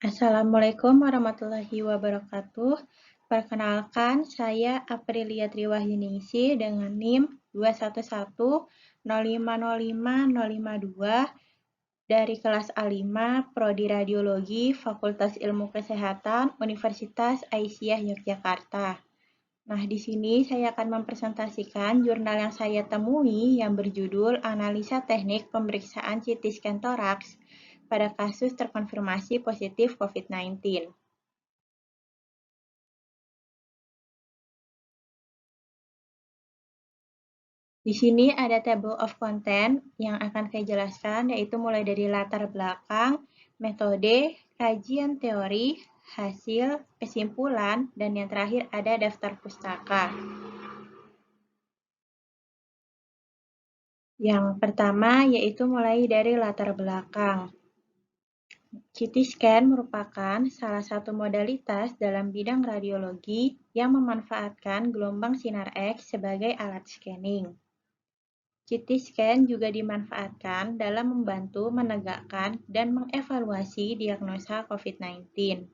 Assalamualaikum warahmatullahi wabarakatuh. Perkenalkan, saya Aprilia Triwahyuningsi dengan NIM 211050552 dari kelas A5 Prodi Radiologi Fakultas Ilmu Kesehatan Universitas Aisyah Yogyakarta. Nah, di sini saya akan mempresentasikan jurnal yang saya temui yang berjudul Analisa Teknik Pemeriksaan CT Scan Toraks pada kasus terkonfirmasi positif COVID-19. Di sini ada table of content yang akan saya jelaskan, yaitu mulai dari latar belakang, metode, kajian teori, hasil, kesimpulan, dan yang terakhir ada daftar pustaka. Yang pertama yaitu mulai dari latar belakang. CT scan merupakan salah satu modalitas dalam bidang radiologi yang memanfaatkan gelombang sinar X sebagai alat scanning. CT scan juga dimanfaatkan dalam membantu menegakkan dan mengevaluasi diagnosa COVID-19.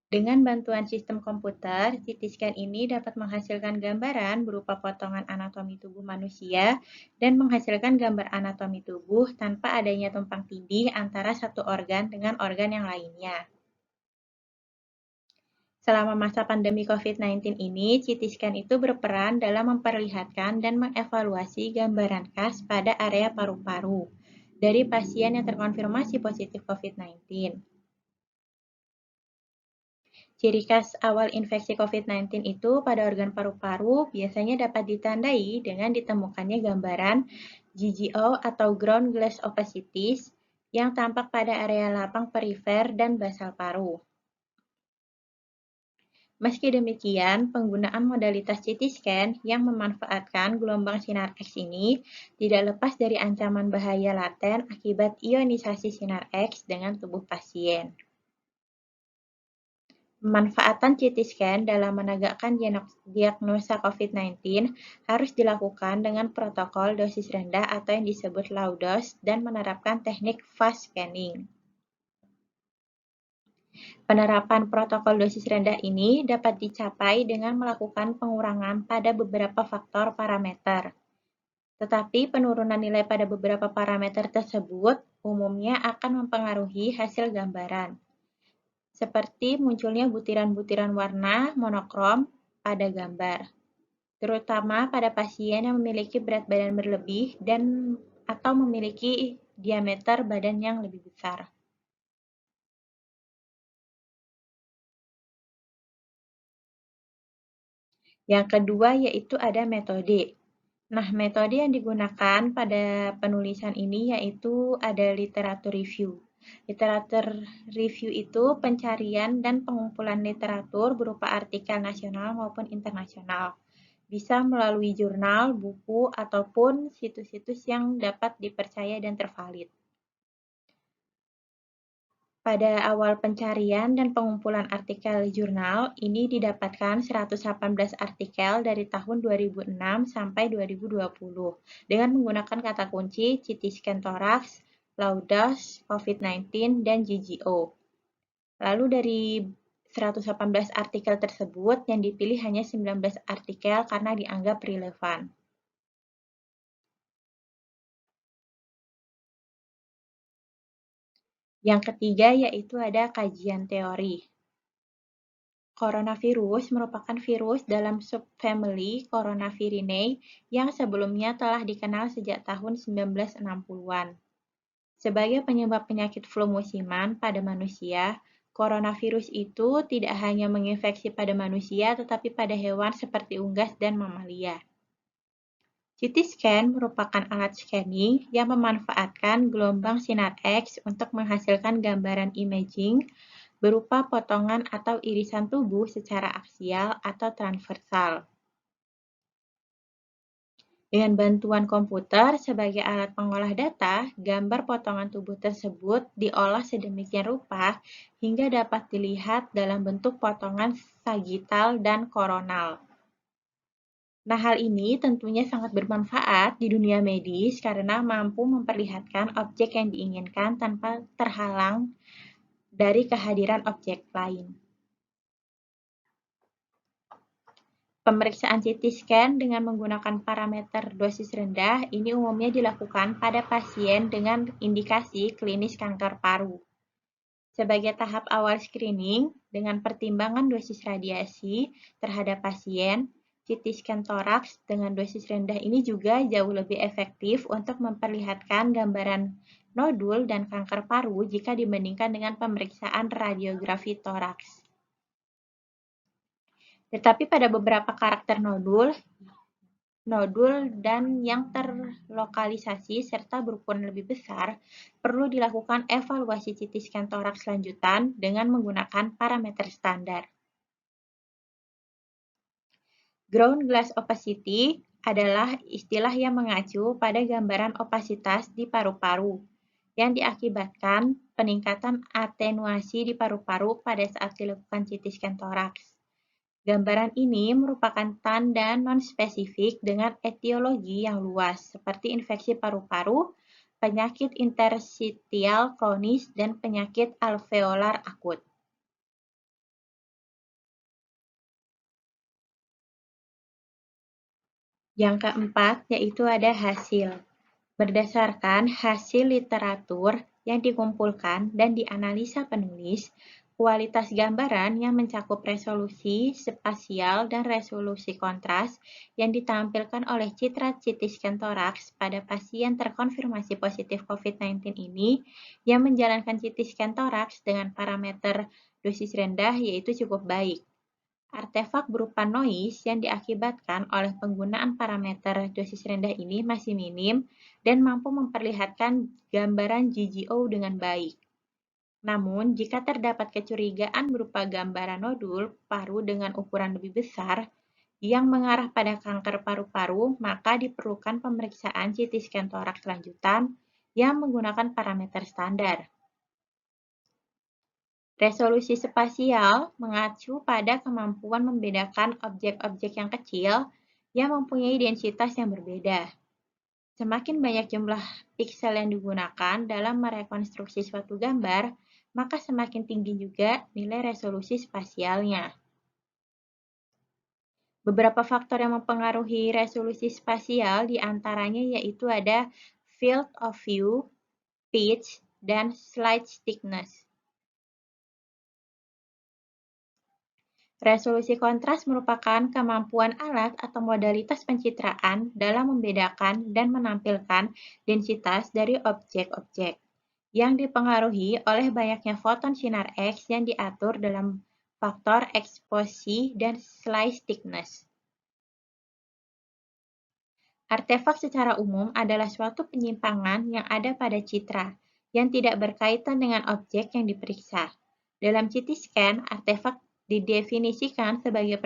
Dengan bantuan sistem komputer, CT scan ini dapat menghasilkan gambaran berupa potongan anatomi tubuh manusia dan menghasilkan gambar anatomi tubuh tanpa adanya tumpang tindih antara satu organ dengan organ yang lainnya. Selama masa pandemi COVID-19 ini, CT scan itu berperan dalam memperlihatkan dan mengevaluasi gambaran khas pada area paru-paru dari pasien yang terkonfirmasi positif COVID-19. Ciri khas awal infeksi COVID-19 itu pada organ paru-paru biasanya dapat ditandai dengan ditemukannya gambaran GGO atau ground glass opacities yang tampak pada area lapang perifer dan basal paru. Meski demikian, penggunaan modalitas CT scan yang memanfaatkan gelombang sinar X ini tidak lepas dari ancaman bahaya laten akibat ionisasi sinar X dengan tubuh pasien. Pemanfaatan CT scan dalam menegakkan diagnosa COVID-19 harus dilakukan dengan protokol dosis rendah atau yang disebut low dose dan menerapkan teknik fast scanning. Penerapan protokol dosis rendah ini dapat dicapai dengan melakukan pengurangan pada beberapa faktor parameter. Tetapi penurunan nilai pada beberapa parameter tersebut umumnya akan mempengaruhi hasil gambaran, seperti munculnya butiran-butiran warna monokrom pada gambar, terutama pada pasien yang memiliki berat badan berlebih dan atau memiliki diameter badan yang lebih besar. Yang kedua yaitu ada metode. Nah, metode yang digunakan pada penulisan ini yaitu ada literatur review. Literatur review itu pencarian dan pengumpulan literatur berupa artikel nasional maupun internasional. Bisa melalui jurnal, buku, ataupun situs-situs yang dapat dipercaya dan tervalid. Pada awal pencarian dan pengumpulan artikel jurnal, ini didapatkan 118 artikel dari tahun 2006 sampai 2020 dengan menggunakan kata kunci CT scan toraks, low dose, COVID-19, dan GGO. Lalu dari 118 artikel tersebut yang dipilih hanya 19 artikel karena dianggap relevan. Yang ketiga yaitu ada kajian teori. Coronavirus merupakan virus dalam subfamili Coronavirinae yang sebelumnya telah dikenal sejak tahun 1960-an. Sebagai penyebab penyakit flu musiman pada manusia, coronavirus itu tidak hanya menginfeksi pada manusia tetapi pada hewan seperti unggas dan mamalia. CT scan merupakan alat scanning yang memanfaatkan gelombang sinar X untuk menghasilkan gambaran imaging berupa potongan atau irisan tubuh secara aksial atau transversal. Dengan bantuan komputer sebagai alat pengolah data, gambar potongan tubuh tersebut diolah sedemikian rupa hingga dapat dilihat dalam bentuk potongan sagital dan koronal. Nah, hal ini tentunya sangat bermanfaat di dunia medis karena mampu memperlihatkan objek yang diinginkan tanpa terhalang dari kehadiran objek lain. Pemeriksaan CT scan dengan menggunakan parameter dosis rendah ini umumnya dilakukan pada pasien dengan indikasi klinis kanker paru. Sebagai tahap awal screening, dengan pertimbangan dosis radiasi terhadap pasien, CT scan toraks dengan dosis rendah ini juga jauh lebih efektif untuk memperlihatkan gambaran nodul dan kanker paru jika dibandingkan dengan pemeriksaan radiografi toraks. Tetapi pada beberapa karakter nodul dan yang terlokalisasi serta berukuran lebih besar, perlu dilakukan evaluasi CT scan toraks lanjutan dengan menggunakan parameter standar. Ground glass opacity adalah istilah yang mengacu pada gambaran opasitas di paru-paru yang diakibatkan peningkatan atenuasi di paru-paru pada saat dilakukan CT scan toraks. Gambaran ini merupakan tanda non-spesifik dengan etiologi yang luas, seperti infeksi paru-paru, penyakit interstitial kronis, dan penyakit alveolar akut. Yang keempat, yaitu ada hasil. Berdasarkan hasil literatur yang dikumpulkan dan dianalisa penulis, kualitas gambaran yang mencakup resolusi spasial dan resolusi kontras yang ditampilkan oleh citra CT scan toraks pada pasien terkonfirmasi positif COVID-19 ini yang menjalankan CT scan toraks dengan parameter dosis rendah yaitu cukup baik. Artefak berupa noise yang diakibatkan oleh penggunaan parameter dosis rendah ini masih minim dan mampu memperlihatkan gambaran GGO dengan baik. Namun, jika terdapat kecurigaan berupa gambaran nodul paru dengan ukuran lebih besar yang mengarah pada kanker paru-paru, maka diperlukan pemeriksaan CT scan toraks lanjutan yang menggunakan parameter standar. Resolusi spasial mengacu pada kemampuan membedakan objek-objek yang kecil yang mempunyai densitas yang berbeda. Semakin banyak jumlah piksel yang digunakan dalam merekonstruksi suatu gambar, maka semakin tinggi juga nilai resolusi spasialnya. Beberapa faktor yang mempengaruhi resolusi spasial diantaranya yaitu ada field of view, pitch, dan slide thickness. Resolusi kontras merupakan kemampuan alat atau modalitas pencitraan dalam membedakan dan menampilkan densitas dari objek-objek yang dipengaruhi oleh banyaknya foton sinar X yang diatur dalam faktor eksposi dan slice thickness. Artefak secara umum adalah suatu penyimpangan yang ada pada citra yang tidak berkaitan dengan objek yang diperiksa. Dalam CT scan, artefak didefinisikan sebagai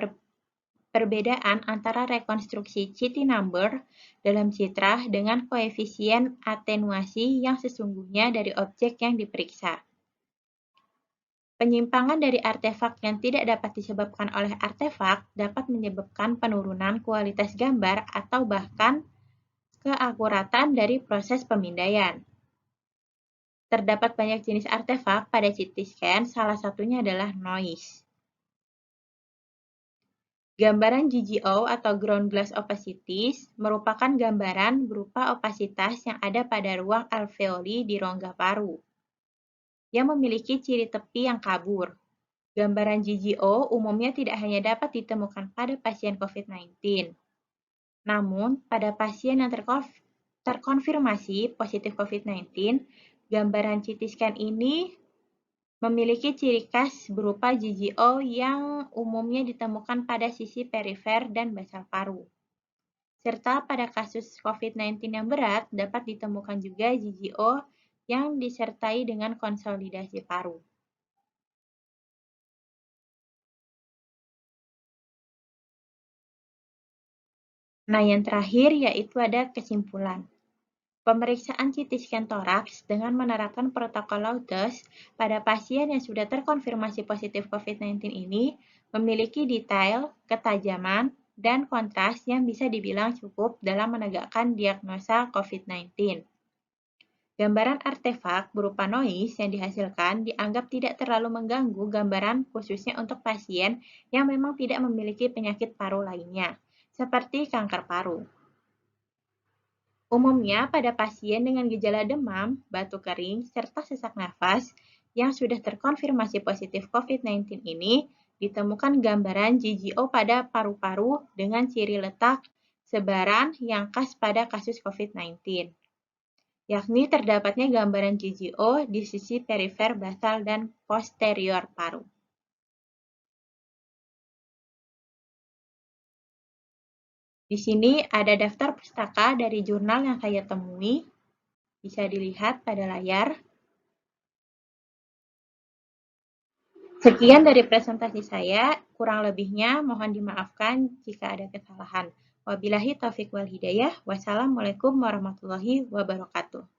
perbedaan antara rekonstruksi CT number dalam citra dengan koefisien atenuasi yang sesungguhnya dari objek yang diperiksa. Penyimpangan dari artefak yang tidak dapat disebabkan oleh artefak dapat menyebabkan penurunan kualitas gambar atau bahkan keakuratan dari proses pemindaian. Terdapat banyak jenis artefak pada CT scan, salah satunya adalah noise. Gambaran GGO atau ground glass opacities merupakan gambaran berupa opasitas yang ada pada ruang alveoli di rongga paru yang memiliki ciri tepi yang kabur. Gambaran GGO umumnya tidak hanya dapat ditemukan pada pasien COVID-19, namun pada pasien yang terkonfirmasi positif COVID-19, gambaran CT scan ini memiliki ciri khas berupa GGO yang umumnya ditemukan pada sisi perifer dan basal paru. Serta pada kasus COVID-19 yang berat dapat ditemukan juga GGO yang disertai dengan konsolidasi paru. Nah, yang terakhir yaitu ada kesimpulan. Pemeriksaan CT scan toraks dengan menerapkan protokol Lotus pada pasien yang sudah terkonfirmasi positif COVID-19 ini memiliki detail, ketajaman, dan kontras yang bisa dibilang cukup dalam menegakkan diagnosa COVID-19. Gambaran artefak berupa noise yang dihasilkan dianggap tidak terlalu mengganggu gambaran khususnya untuk pasien yang memang tidak memiliki penyakit paru lainnya, seperti kanker paru. Umumnya pada pasien dengan gejala demam, batuk kering, serta sesak nafas yang sudah terkonfirmasi positif COVID-19 ini, ditemukan gambaran GGO pada paru-paru dengan ciri letak sebaran yang khas pada kasus COVID-19, yakni terdapatnya gambaran GGO di sisi perifer basal dan posterior paru. Di sini ada daftar pustaka dari jurnal yang saya temui, bisa dilihat pada layar. Sekian dari presentasi saya, kurang lebihnya mohon dimaafkan jika ada kesalahan. Wabillahi taufiq wal hidayah. Wassalamualaikum warahmatullahi wabarakatuh.